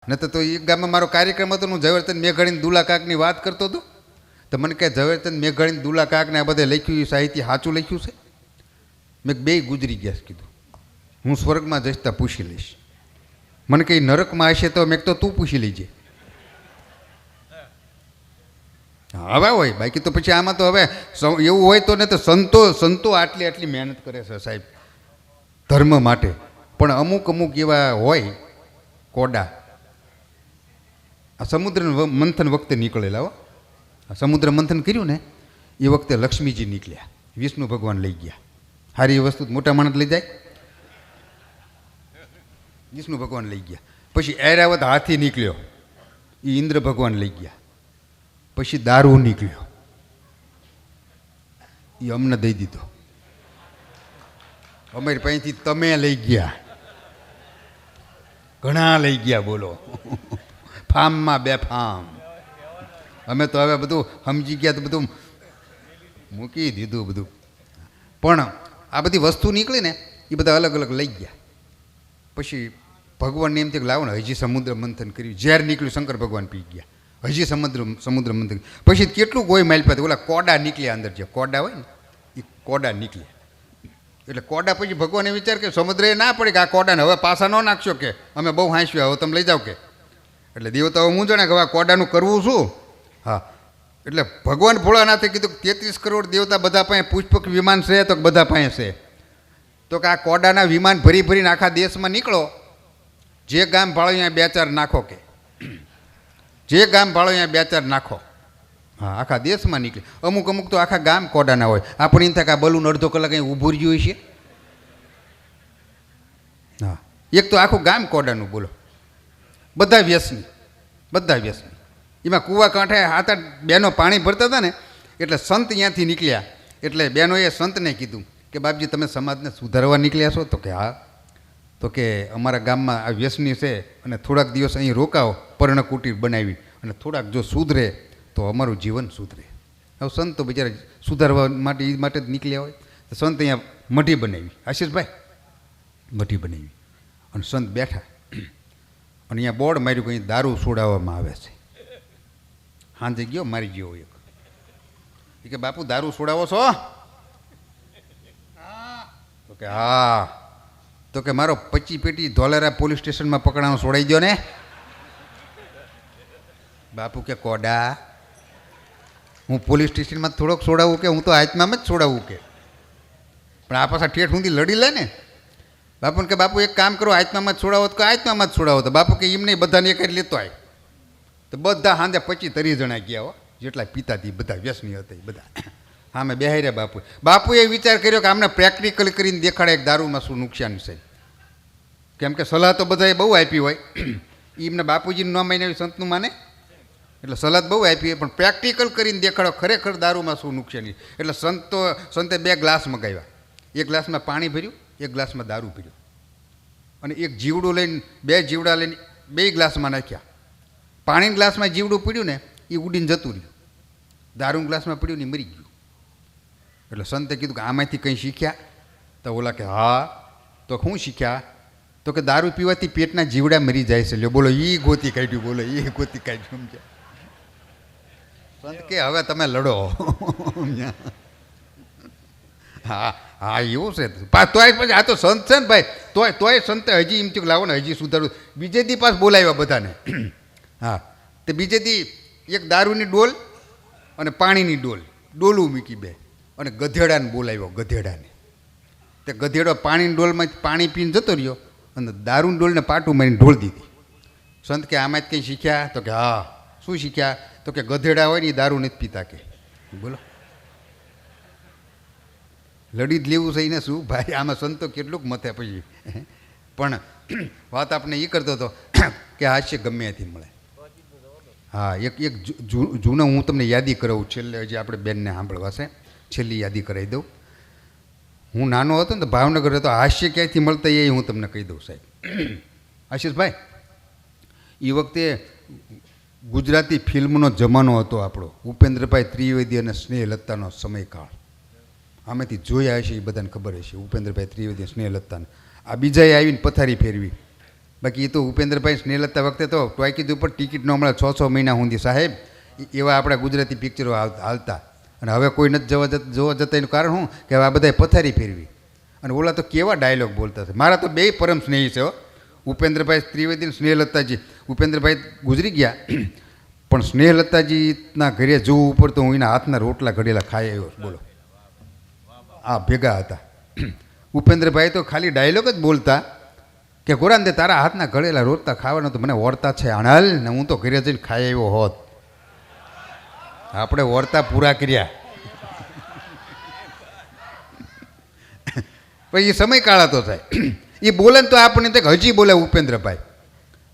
ન તો એ ગામમાં મારો કાર્યક્રમ હતો, હું ઝવેરચંદ મેઘાણીની દુલા કાકની વાત કરતો હતો. તો મને કહે ઝવેરચંદ મેઘાણીની દુલા કાકને આ બધે લખ્યું સાહિત્ય સાચું લખ્યું છે? મેં બે ગુજરી ગયા કીધું. હું સ્વર્ગમાં જઈશ ત્યાં પૂછી લઈશ. મને કંઈ નરકમાં હશે તો મેં તો તું પૂછી લેજે. હવે હોય બાકી તો પછી આમાં તો હવે એવું હોય તો ને તો સંતો આટલી મહેનત કરે છે સાહેબ ધર્મ માટે, પણ અમુક એવા હોય કોડા આ સમુદ્ર મંથન વખતે નીકળેલા હો. આ સમુદ્ર મંથન કર્યું ને એ વખતે લક્ષ્મીજી નીકળ્યા, વિષ્ણુ ભગવાન લઈ ગયા. સારી વસ્તુ મોટા માણસ લઈ જાય, વિષ્ણુ ભગવાન લઈ ગયા. પછી ઐરાવત હાથી નીકળ્યો, એ ઇન્દ્ર ભગવાન લઈ ગયા. પછી દારૂ નીકળ્યો, એ અમને દઈ દીધો. અમારી પાસેથી તમે લઈ ગયા, ઘણા લઈ ગયા. બોલો ફાર્મમાં બે ફાર્મ. અમે તો હવે બધું સમજી ગયા તો બધું મૂકી દીધું બધું. પણ આ બધી વસ્તુ નીકળી ને એ બધા અલગ અલગ લઈ ગયા. પછી ભગવાનને એમ થયું કે લાવો ને હજી સમુદ્ર મંથન કર્યું. ઝેર નીકળ્યું, શંકર ભગવાન પી ગયા. હજી સમુદ્ર મંથન. પછી કેટલું ગોય માઇલ પાસે ઓલા કોડા નીકળ્યા, અંદર જે કોડા હોય ને એ કોડા નીકળ્યા. એટલે કોડા પછી ભગવાને વિચાર કે સમુદ્રએ ના પડે કે આ કોડાને હવે પાછા ન નાખશો, કે અમે બહુ હાંસ્યું, હવે તમે લઈ જાઓ કે. એટલે દેવતાઓ હું જાણે કે હવે આ કોડાનું કરવું શું. હા, એટલે ભગવાન ભોળાનાથે કીધું 33 કરોડ દેવતા બધા પાસે પુષ્પક વિમાન છે, તો બધા પાસે છે. તો કે આ કોડાના વિમાન ભરી ભરીને આખા દેશમાં નીકળો, જે ગામ ભાળો અહીંયા 2-4 નાખો, કે જે ગામ ભાળો અહીંયા 2-4 નાખો. હા, આખા દેશમાં નીકળે. અમુક તો આખા ગામ કોડાના હોય. આપણે એમ થાય કે આ બલૂન અડધો કલાક અહીં ઊભું રહ્યું છે. હા, એક તો આખું ગામ કોડાનું. બોલો, બધા વ્યસની. એમાં કૂવા કાંઠે 7-8 બહેનો પાણી ભરતા હતા ને, એટલે સંત ત્યાંથી નીકળ્યા. એટલે બહેનોએ સંતને કીધું કે બાપજી તમે સમાજને સુધારવા નીકળ્યા છો? તો કે હા. તો કે અમારા ગામમાં આ વ્યસની છે અને થોડાક દિવસ અહીં રોકાવો, પર્ણકુટીર બનાવી, અને થોડાક જો સુધરે તો અમારું જીવન સુધરે. હવે સંત તો બિચારા સુધારવા માટે એ માટે જ નીકળ્યા હોય. તો સંત અહીંયા મઢી બનાવી, આશીષભાઈ મઢી બનાવી, અને સંત બેઠા અને અહીંયા બોર્ડ માર્યું કે અહીં દારૂ છોડાવવામાં આવે છે. હાંજે ગયો, મારી ગયો એક, એ કે બાપુ દારૂ છોડાવો છો? તો કે હા. તો કે મારો 25 પેટી ધોલેરા પોલીસ સ્ટેશનમાં પકડાનો છોડાઈ દો ને. બાપુ કે કોડા હું પોલીસ સ્ટેશનમાં થોડોક છોડાવું કે હું તો આત્મામાં જ છોડાવું કે. પણ આ પાછા ઠેઠ સુધી લડી લે ને. બાપુને કે બાપુ એક કામ કરો, આત્મામાં જ છોડાવો તો કે આત્મામાં જ છોડાવો. તો બાપુ કે એમ નહીં, બધાને એક લેતો આય. તો બધા હાંજે 25-30 જણા ગયા હો, જેટલા પિતાથી બધા વ્યસની હતા એ બધા. હા, મેં બેહાર્યા બાપુએ વિચાર કર્યો કે આમને પ્રેક્ટિકલ કરીને દેખાડે એક દારૂમાં શું નુકસાન છે. કેમ કે સલાહ તો બધાએ બહુ આપી હોય, એમને બાપુજીનું ન માને સંતનું માને, એટલે સલાહ બહુ આપી હોય, પણ પ્રેક્ટિકલ કરીને દેખાડો ખરેખર દારૂમાં શું નુકસાની. એટલે સંતે 2 ગ્લાસ મગાવ્યા. એક ગ્લાસમાં પાણી ભર્યું, એક ગ્લાસમાં દારૂ ભર્યું, અને એક જીવડું લઈને 2 જીવડા લઈને 2 ગ્લાસમાં નાખ્યા. પાણીના ગ્લાસમાં જીવડું પીડ્યું ને એ ઉડીને જતું રહ્યું, દારૂના ગ્લાસમાં પીડ્યું ને મરી ગયું. એટલે સંતે કીધું કે આમાંથી કંઈ શીખ્યા? તો ઓલા કે હા. તો શું શીખ્યા? તો કે દારૂ પીવાથી પેટના જીવડા મરી જાય છે. લ્યો બોલો, એ ગોતી કાઢ્યું. બોલો, એ ગોતી કાઢ્યું. સમજ્યા? સંત કે હવે તમે લડો. હા એવું છે. તોય પછી આ તો સંત છે ને ભાઈ, તોય સંતે હજી એમ થયું લાવો ને હજી સુધારવું. બીજે દી પાસ બોલાવ્યા બધાને. હા, તે બીજે દી એક દારૂની ડોલ અને પાણીની ડોલું મૂકી 2, અને ગધેડાને બોલાવ્યો. ગધેડાને તે ગધેડો પાણીની ડોલમાં પાણી પીને જતો રહ્યો, અને દારૂની ડોલને પાટું મારીને ઢોળ દીધી. સંત કે આમાં જ કંઈ શીખ્યા? તો કે હા. શું શીખ્યા? તો કે ગધેડા હોય ને એ દારૂ નથી પીતા કે. બોલો, લડી જ લેવું છે ને શું ભાઈ. આમાં સંતો કેટલુંક મથે પછી. પણ વાત આપણે એ કરતો હતો કે હાસ્ય ગમે ત્યાંથી મળે. હા, એક જૂનો હું તમને યાદી કરાવું. છેલ્લે હજી આપણે બેનને સાંભળવા છે, છેલ્લી યાદી કરાવી દઉં. હું નાનો હતો ને તો ભાવનગર હતો, હાસ્ય ક્યાંયથી મળતા એ હું તમને કહી દઉં સાહેબ. આશીષભાઈ, એ વખતે ગુજરાતી ફિલ્મનો જમાનો હતો આપણો. ઉપેન્દ્રભાઈ ત્રિવેદી અને સ્નેહલતાનો સમયકાળ. આમાંથી જોયા હશે, એ બધાને ખબર હશે. ઉપેન્દ્રભાઈ ત્રિવેદી સ્નેહલતાને. આ બીજાએ આવીને પથારી ફેરવી. બાકી એ તો ઉપેન્દ્રભાઈ સ્નેહલતા વખતે તો ટોયકીજ ઉપર ટિકિટ ન મળે 6 મહિના સુધી સાહેબ. એવા આપણા ગુજરાતી પિક્ચરો હાલતા. અને હવે કોઈ નથી જોવા જતા એનું કારણ શું કે હવે આ બધાએ પથારી ફેરવી. અને ઓલા તો કેવા ડાયલોગ બોલતા છે. મારા તો બે પરમ સ્નેહી છે હો, ઉપેન્દ્રભાઈ ત્રિવેદી, સ્નેહલતાજી. ઉપેન્દ્રભાઈ ગુજરી ગયા પણ સ્નેહલતાજીના ઘરે જવું ઉપર તો હું એના હાથના રોટલા ઘડેલા ખાઈ આવ્યો. બોલો, આ ભેગા હતા. ઉપેન્દ્રભાઈ તો ખાલી ડાયલોગ જ બોલતા કે ગોરાંદે તારા હાથના ઘડેલા રોટલા ખાવાના તો મને ઓરતા છે અણાલ ને હું તો ઘરે જઈને ખાઈ આવ્યો હોત. આપણે ઓરતા પૂરા કર્યા. પછી એ સમયકાળ હતો સાહેબ. એ બોલે તો આપણને તો હજી બોલે ઉપેન્દ્રભાઈ.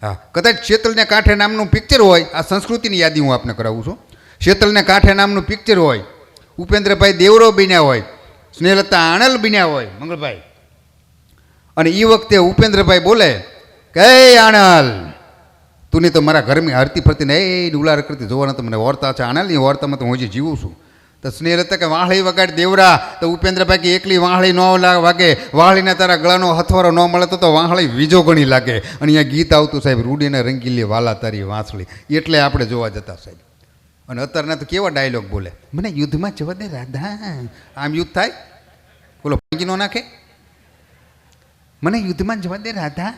હા, કદાચ શેતલને કાંઠે નામનું પિક્ચર હોય, આ સંસ્કૃતિની યાદી હું આપને કરાવું છું. શેતલને કાંઠે નામનું પિક્ચર હોય, ઉપેન્દ્રભાઈ દેવરો બન્યા હોય, સ્નેહલતા આણલ બન્યા હોય મંગળભાઈ, અને એ વખતે ઉપેન્દ્રભાઈ બોલે કે આણલ તું તો મારા ઘરમાં હરતી ફરતી ને એ ઉલાર કરતી જોવાના તો મને ઓરતા છે આણલ, ની ઓરતામાં તો હું હજી જીવું છું. તો સ્નેહલતા કે વાહળી વગાડ દેવરા. તો ઉપેન્દ્રભાઈ કે એકલી વાહળી ન વાગે, વાહળીને તારા ગળાનો હથવારો ન મળે તો વાહળી વીજો ગણી લાગે. અને અહીંયા ગીત આવતું સાહેબ, રૂડીને રંગીલી વાલા તારી વાંસળી. એટલે આપણે જોવા જતા સાહેબ. અને અત્યારના તો કેવા ડાયલોગ બોલે, મને યુદ્ધમાં જવા દે રાધા. આમ યુદ્ધ થાય, બોલો ફાંકી ન નાખે, મને યુદ્ધમાં જવા દે રાધા.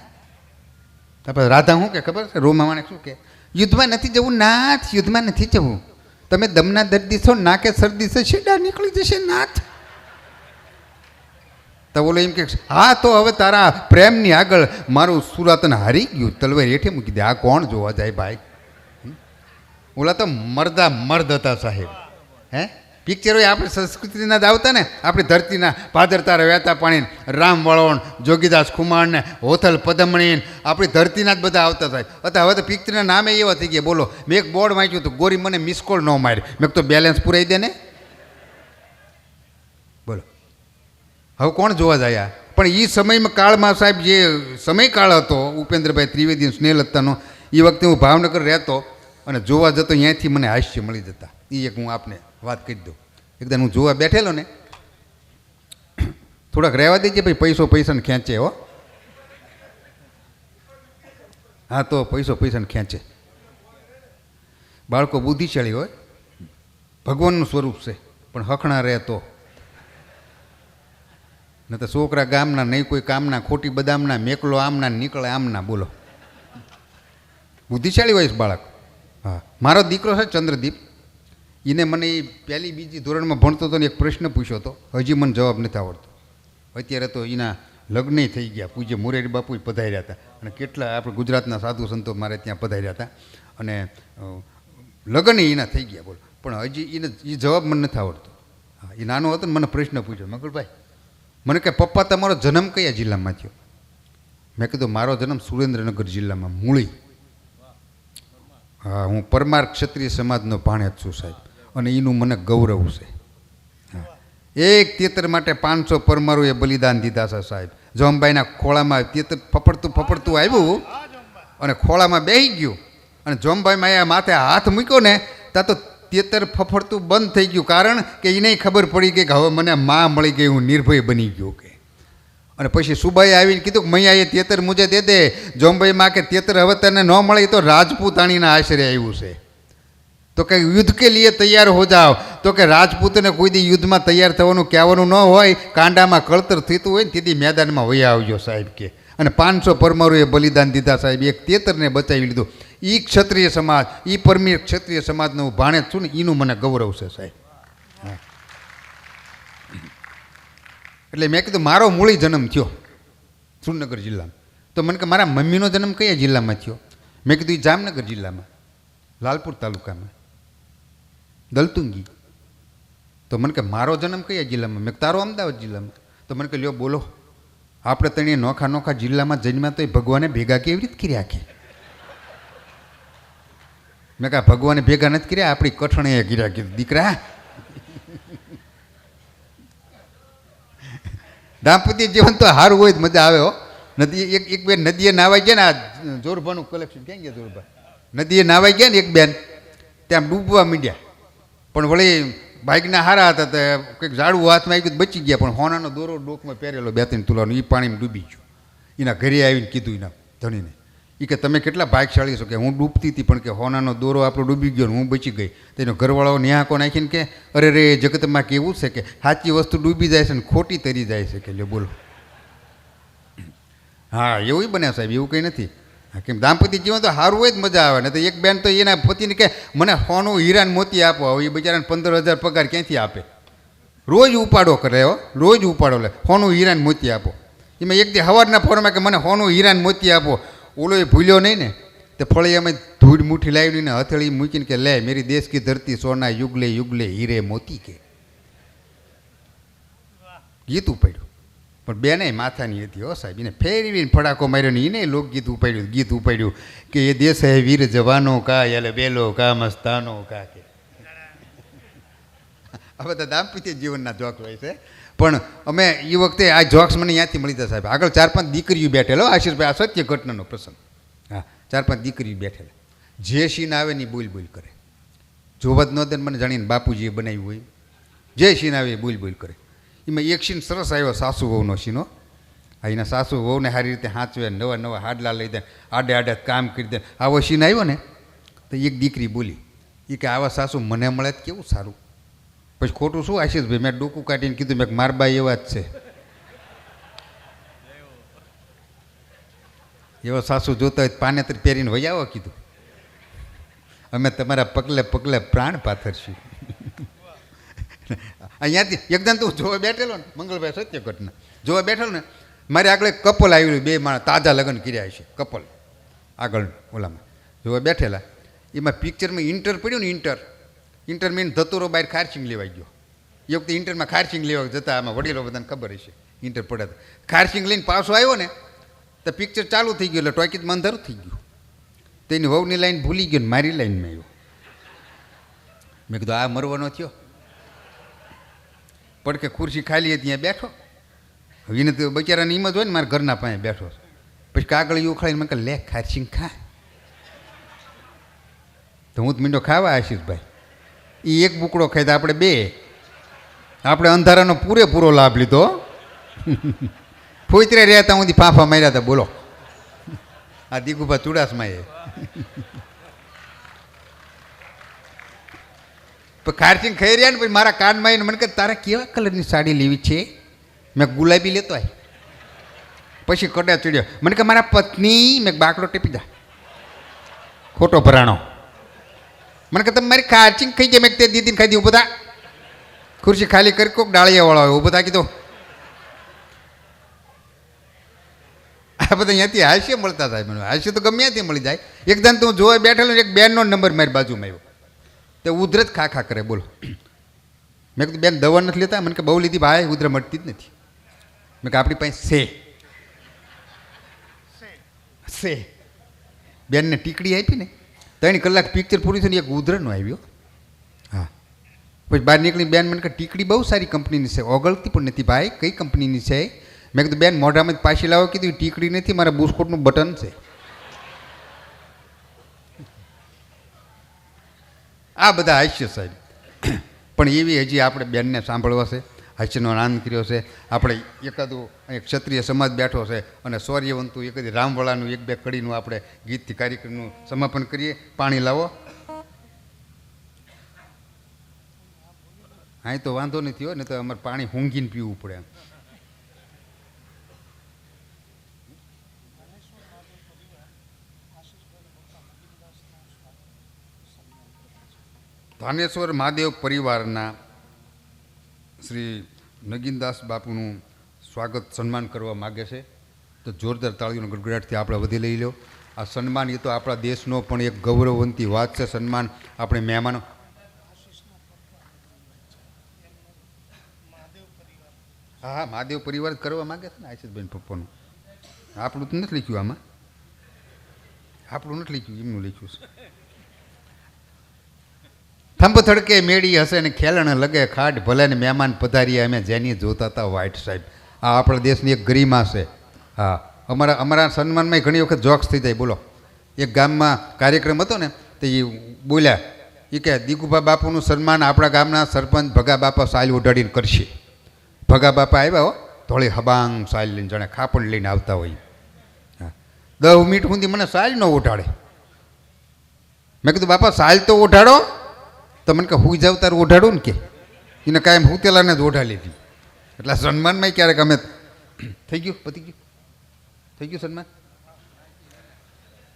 તાપર રાધા શું કે ખબર છે, રોમા માણે શું કે, યુદ્ધમાં નથી જવું નાથ, યુદ્ધમાં નથી જવું. તમે દમના દર્દી છો, નાકે શરદી છે, શેડા નીકળી જશે નાથ. તો બોલો એમ કે હા તો હવે તારા પ્રેમની આગળ મારું સુરાતન હારી ગયું, તલવાર હેઠે મૂકી દે. આ કોણ જોવા જાય ભાઈ? ઓલા તો મર્દા મર્દ હતા સાહેબ. હે પિક્ચરો આપણી સંસ્કૃતિના જ આવતા ને, આપણી ધરતીના પાદરતા વહેતા પાણી, રામ વળોણ, જોગીદાસ ખુમાણ ને હોથલ પદમણી, આપણી ધરતીના જ બધા આવતા સાહેબ. અત્યારે હવે તો પિક્ચરના નામે એવા થઈ ગયા. બોલો, મેં એક બોર્ડ વાંચ્યું હતું, ગોરી મને મિસ કોલ ન મારી. મેં તો બેલેન્સ પુરાઈ દે ને. બોલો હવે કોણ જોવા જાય? પણ એ સમયમાં કાળમાં સાહેબ, જે સમયકાળ હતો ઉપેન્દ્રભાઈ ત્રિવેદી સ્નેહલતાનો, એ વખતે હું ભાવનગર રહેતો અને જોવા જતો, ત્યાંથી મને હાસ્ય મળી જતા. એ એક હું આપને વાત કરી દઉં. એકદમ હું જોવા બેઠેલો ને, થોડાક રહેવા દેજે ભાઈ, પૈસાને ખેંચે હો. હા તો પૈસાને ખેંચે. બાળકો બુદ્ધિશાળી હોય, ભગવાનનું સ્વરૂપ છે, પણ હખણા રહે તો. ન તો છોકરા ગામના, નહીં કોઈ કામના, ખોટી બદામના, મેકલો આમના નીકળે આમના. બોલો, બુદ્ધિશાળી હોય છે બાળક. હા, મારો દીકરો છે ચંદ્રદીપ, એને મને એ પહેલી બીજી ધોરણમાં ભણતો હતો ને એક પ્રશ્ન પૂછ્યો હતો, હજી મને જવાબ નથી આવડતો. અત્યારે તો એના લગ્ન થઈ ગયા, પૂજ્ય મોરારી બાપુ પધાર્યા હતા, અને કેટલા આપણે ગુજરાતના સાધુ સંતો મારે ત્યાં પધાર્યા હતા, અને લગ્ન એના થઈ ગયા. બોલો, પણ હજી એને એ જવાબ મને નથી આવડતો. હા, એ નાનો હતો ને મને પ્રશ્ન પૂછ્યો, મંગળભાઈ મને કે પપ્પા તમારો જન્મ કયા જિલ્લામાં થયો? મેં કીધું મારો જન્મ સુરેન્દ્રનગર જિલ્લામાં, મૂળી. હા, હું પરમાર ક્ષત્રિય સમાજનો ભાણેજ છું સાહેબ, અને એનું મને ગૌરવ છે. હા, એક તેતર માટે 500 પરમારોએ બલિદાન દીધા છે સાહેબ. જોમભાઈના ખોળામાં તેતર ફફડતું આવ્યું અને ખોળામાં બેસી ગયું, અને જોમભાઈમાં એ માથે હાથ મૂક્યો ને ત્યાં તો તેતર ફફડતું બંધ થઈ ગયું. કારણ કે એને ખબર પડી ગઈ કે હવે મને માં મળી ગઈ, હું નિર્ભય બની ગયો કે. અને પછી સુબાઈ આવીને કીધું કે મૈયા એ તેતર મુજે દે દે. જોમભાઈ માં કે તેતર હવે તને ન મળે, તો રાજપૂતાણીના આશરે આવ્યું છે. તો કે યુદ્ધ કે લીએ તૈયાર હો જાઓ. તો કે રાજપૂતને કોઈ દી યુદ્ધમાં તૈયાર થવાનું કહેવાનું ન હોય, કાંડામાં કળતર થતું હોય ને તેથી મેદાનમાં વયા આવજો સાહેબ કે. અને 500 પરમારોએ બલિદાન દીધા સાહેબ, એક તેતરને બચાવી લીધું. એ ક્ષત્રિય સમાજ, એ પરમીર ક્ષત્રિય સમાજનો હું ભાણેજ છું ને, એનું મને ગૌરવ છે સાહેબ. હા, એટલે મેં કીધું મારો મૂળી જન્મ થયો સુરનગર જિલ્લામાં. તો મને કે મારા મમ્મીનો જન્મ કયા જિલ્લામાં થયો? મેં કીધું એ જામનગર જિલ્લામાં, લાલપુર તાલુકામાં, દલતુંગી. તો મને કે મારો જન્મ કયા જિલ્લામાં? મેં તારો અમદાવાદ જિલ્લામાં. તો મને કે લ્યો બોલો, આપણે તણીએ નોખા નોખા જિલ્લામાં જન્મ્યા તો એ ભગવાને ભેગા કેવી રીતે કર્યા કે? મેં કહા ભગવાને ભેગા નથી કર્યા, આપણી કઠણે કર્યા કીધું દીકરા. દાંપત્ય જીવન તો સારું હોય, મજા આવે હો. નદી એક બેન નદીએ નાવાઈ ગયા ને, આ જોરભાનું કલેક્શન ક્યાં ગયા? જોરભા નદીએ નાવાઈ ગયા ને એક બેન, ત્યાં ડૂબવા માંડ્યા, પણ વળી બાઇકના હારા હતા, તો કંઈક ઝાડવું હાથમાં આવી ગયું, બચી ગયા. પણ હોનાનો દોરો ડોકમાં પહેરેલો 2-3 તુલાનો, એ પાણીમાં ડૂબી ગયો. એના ઘરે આવીને કીધું એના ધણીને. એ કે તમે કેટલા ભાગશાળી છો કે હું ડૂબતી હતી પણ કે હોનાનો દોરો આપણો ડૂબી ગયો ને હું બચી ગઈ. તેનો ઘરવાળાઓ ન્યાકો નાખીને કે અરે રે જગતમાં કેવું છે કે સાચી વસ્તુ ડૂબી જાય છે ને ખોટી તરી જાય છે કે લે બોલો. હા એવું બને સાહેબ, એવું કંઈ નથી. કેમ દાંપત્ય જીવન તો સારું હોય જ મજા આવે ને. તો એક બેન તો એના પતિને કે મને સોનું હીરાન મોતી આપો. હવે એ બિચારાને 15,000 પગાર ક્યાંથી આપે? રોજ ઉપાડો કરે હો, રોજ ઉપાડો લે સોનું હીરાન મોતી આપો. એમાં એક દી સવારના ફોરમાં કે મને સોનું હીરાન મોતી આપો. ઓલો એ ભૂલ્યો નહીં ને તે ફળિયામાં ધૂળ મુઠ્ઠી લાવીને હથેળી મૂકીને કે લે મેરી દેશ કી ધરતી સોના યુગલે યુગલે હીરે મોતી કે ગીત ઉપાડ્યું. પણ બેને માથાની હતી હો સાહેબ, એને ફેરવીને ફડાકો માર્યો ને એને લોકગીત ઉપાડ્યું, ગીત ઉપાડ્યું કે એ દેશ હે વીર જવાનો કા યલે બેલો કા મસ્તાનો કા કે. આ બધા દાંપત્ય જીવનના જોક્સ હોય છે. પણ અમે એ વખતે આ જોક્સ મને ત્યાંથી મળી હતા સાહેબ. આગળ 4-5 દીકરીઓ બેઠેલો આશીષભાઈ, આ સત્ય ઘટનાનો પ્રસંગ. હા 4-5 દીકરીઓ બેઠેલા, જે સીન આવે ને એ બોલ બોલ કરે. જોવા જ ન દે મને જાણીને બાપુજીએ બનાવ્યું હોય, જે સીન આવે એ બોલ બોલ કરે. એમાં એક સીન સરસ આવ્યો સાસુ વહુનો સીનો. આ એના સાસુ વહુને સારી રીતે સાચવે, નવા નવા હાડલા લઈ દે, આડે આડે કામ કરી દે. આવો સીન આવ્યો ને તો એક દીકરી બોલી એ કે આવા સાસુ મને મળે તો કેવું સારું. પછી ખોટું શું આશીષભાઈ, મેં ડોકું કાઢીને કીધું મેં મારબા એવા જ છે. એવા સાસુ જોતા હોય પાનેતર પહેરીને વહી આવો કીધું, અમે તમારા પગલે પગલે પ્રાણ પાથરશું. અહીંયાથી એકદમ તું જોવા બેઠેલો ને મંગળભાઈ સત્ય ઘટના જોવા બેઠેલો ને, મારે આગળ એક કપલ આવેલું, 2 માણસ તાજા લગ્ન કર્યા છે કપલ આગળ ઓલામાં જોવા બેઠેલા. એમાં પિક્ચરમાં ઇન્ટર પડ્યું ને, ઇન્ટર મીન ધતુરો બહાર ખારસિંગ લેવાઈ ગયો. એ વખતે ઇન્ટરમાં ખારસિંગ લેવા જતા આમાં વડીલો બધાને ખબર હશે, ઇન્ટર પડ્યા ખારસિંગ લઈને પાછો આવ્યો ને તો પિક્ચર ચાલુ થઈ ગયું એટલે ટોકીજમાં અંધારું થઈ ગયું. તેની વહુની લાઈન ભૂલી ગયો ને મારી લાઈનમાં આવ્યો. મેં કીધું આ મરવાનો થયો. પડકે ખુરશી ખાલી હતી ત્યાં બેઠો. એને તો બચારાને એમ જ હોય ને મારા ઘરના પાસે બેઠો. પછી કાગળ એવું ખાઈને મેં કહે લે ખારસિંગ ખા. તો હું તો મીંડો ખાવા આશીષભાઈ. એ એક બુકડો ખાઈ તો આપણે 2, આપણે અંધારાનો પૂરેપૂરો લાભ લીધો. ફોઈતરે રહ્યા હતા હું ફાંફા માર્યા હતા બોલો. આ દીગુભા ચુડાસમાં એ ખારસિંગ ખાઈ રહ્યા ને પછી મારા કાનમાં આવીને મને કહે તારે કેવા કલરની સાડી લેવી છે? મેં ગુલાબી લેતો આય. પછી કડા ચડ્યો મને કે મારા પત્ની. મેં બાકડો ટેપી દા, ખોટો ભરાણો. મને કે તમે મારી ખારસિંગ ખાઈ જાય. મેં તે દીદીને ખાઈ દી. ઉભો થા, ખુરશી ખાલી કરી કોક ડાળિયાવાળો હોય ઉભો થા કીધું. આ બધા અહીંયાથી હાસ્ય મળતા થાય મને. હાસ્ય તો ગમે ત્યાંથી મળી જાય. એકદમ તો હું જોવા બેઠેલો એક બેનનો નંબર મારી બાજુમાં આવ્યો. તે ઉધરત ખા કરે બોલો. મેં કીધું બેન દવા નથી લેતા? મને કે બહુ લીધી ભાઈ, ઉધર મળતી જ નથી. મેં કે આપણી પાસે છે. બેનને ટીકડી આપી ને 3 કલાક પિક્ચર પૂરી થઈને એક ઉધરનો આવ્યો. હા પછી બહાર નીકળી બેન મને કે ટીકડી બહુ સારી કંપનીની છે. ઓગળતી પણ નથી ભાઈ. કઈ કંપનીની છે? મેં કીધું બેન મોઢામાં જ પાછી લાવો. કીધું ટીકડી નથી, મારા બુસ્કોટનું બટન છે. આ બધા હાસ્ય સાહેબ. પણ એવી હજી આપણે બેનને સાંભળવા છે, હાસ્યનો આનંદ કર્યો છે. આપણે એકાદું ક્ષત્રિય સમાજ બેઠો છે અને શૌર્યવંતું એકાદી રામવાળાનું 1-2 કડીનું આપણે ગીતથી કાર્યક્રમનું સમાપન કરીએ. પાણી લાવો. અહીં તો વાંધો નથી હોય ને તો અમારે પાણી ઊંઘીને પીવું પડે. ધાનેશ્વર મહાદેવ પરિવારના શ્રી નગીનદાસ બાપુનું સ્વાગત સન્માન કરવા માગે છે. તો જોરદાર તાળીઓનો ગડગડાટથી આપણે વધી લઈ લો. આ સન્માન એ તો આપણા દેશનો પણ એક ગૌરવવંતી વાત છે. સન્માન આપણે મહેમાનો હા મહાદેવ પરિવાર જ કરવા માગે છે ને આશીષભાઈ પપ્પાનું. આપણું તો નથી લખ્યું આમાં, આપણું નથી લખ્યું, એમનું લખ્યું છે. થંભ થડકે મેળી હશે ને ખેલણ લગે ખાટ ભલે ને મહેમાન પધારીએ અમે જેની જોતા હતા વાઇટ સાહેબ. આ આપણા દેશની એક ગરિમા છે. હા અમારા સન્માનમાં ઘણી વખત જોક્સ થઈ જાય. બોલો એક ગામમાં કાર્યક્રમ હતો ને તો એ બોલ્યા એ કે દીગુભા બાપુનું સન્માન આપણા ગામના સરપંચ ભગા બાપા સાલ ઉડાડીને કરશે. ભગા બાપા આવ્યા હો ધોળી હબાંગ સાલ લઈને, જાણે ખાપણ લઈને આવતા હોય. હા 10 મિનિટ સુધી મને સાલ ન ઉઠાડે. મેં કીધું બાપા સાલ તો ઉઠાડો. તો મને કે હુઈ જાવ તારું ઉઠાડું ને કે એને કાયમ હુતેલાને જ ઓઢાડી લીધી. એટલે સન્માનમાં ક્યારેક અમે થઈ ગયું, પતી ગયું, થઈ ગયું સન્માન.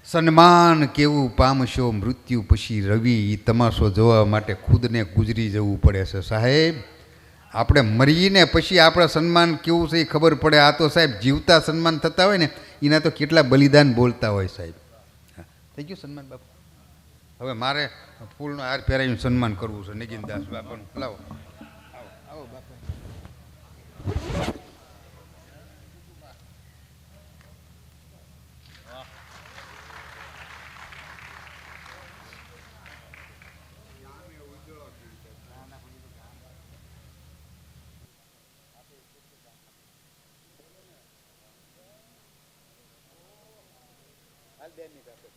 સન્માન કેવું પામશો મૃત્યુ પછી રવિ, એ તમાશો જોવા માટે ખુદને ગુજરી જવું પડે છે સાહેબ. આપણે મરીને પછી આપણે સન્માન કેવું છે એ ખબર પડે. આ તો સાહેબ જીવતા સન્માન થતા હોય ને એના તો કેટલા બલિદાન બોલતા હોય સાહેબ. થઈ ગયું સન્માન બાપુ. હવે મારે ફૂલનો હાર પહેરાવીને સન્માન કરવું છે નિગિનદાસ બાપાનું. લાવો આવો બાપા. હાલ 2 મિનિટ આપે.